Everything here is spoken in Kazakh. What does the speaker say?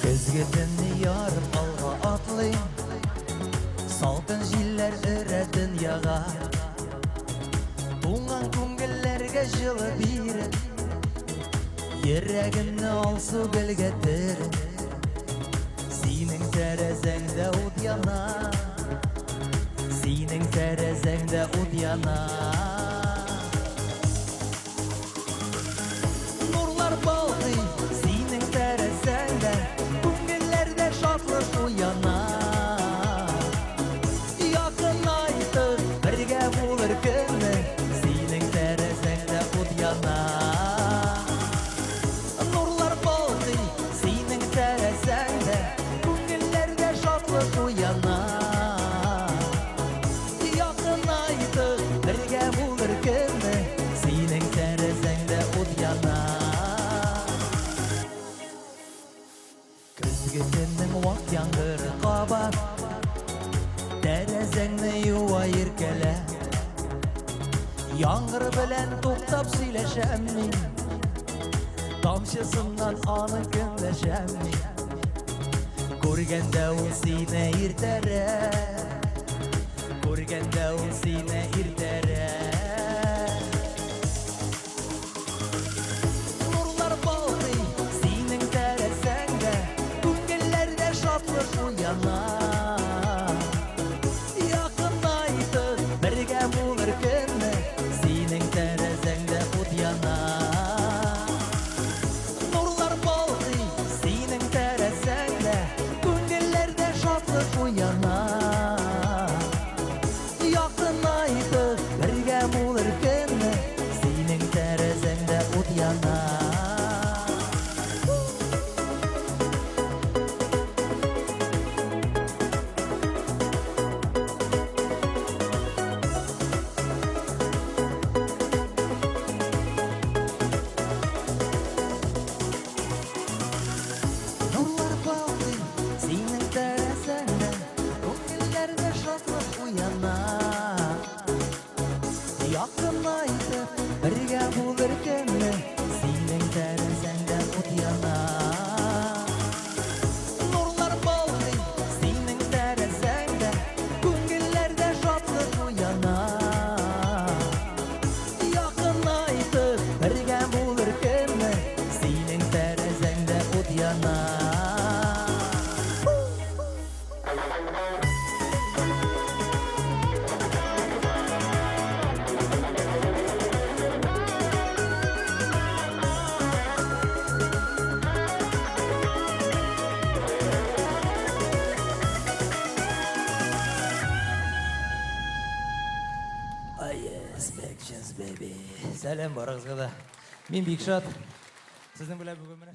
Көзгедені ярым алға атлайм, салқын жилер үрі дүнияға. Туңған көңіллерге жылы биріп, ерегімні алсу білгетіріп. Сенің тәрізіңді от яна, сенің тәрізіңді от яна. Нұрлар балды сенің тәрізіңді, көңіллерде шатлық уяна. Якын айтып бірге болыр күні, сенің тәрізіңді от яна. Нұрлар балды сенің тәрізіңді, көңіллерде шатлық уяна. Якын айтып бірге болыр күні, сенің тәрізіңді от яна. Көзгетеннің уақ яңғыры қабат, тәрізіңні юа еркелі. Яңғыр білән тоқтап сөйлешәм мен, тамшысынан аны көнләшәм мен. Көргенде ол сені иртәрі, көргенде ол сені иртәрі. Нұрлар балды сенің тәрізіңді, көңіллерде шатлық уяна. Якын айтып бірге болыр күні, сенің тәрізіңді от яна. Нұрлар балды сенің тәрізіңді, көңіллерде шатлық уяна. Якын айтып бірге болыр күні, сенің тәрізіңді от яна. Нұрлар балды сенің тәрізіңді, көңіллерде шатлық уяна. Якын айтып бірге болыр күні, сенің тәрізіңді от яна. Нұрлар балды сенің тәрізіңді, көңіллерде шатлық уяна. Якын айтып бірге болыр күні, сенің тәрізіңді от яна. Yes, baby. Сәлем барыңызға да. Мен Бекшат. Сіздің біле бүгін міне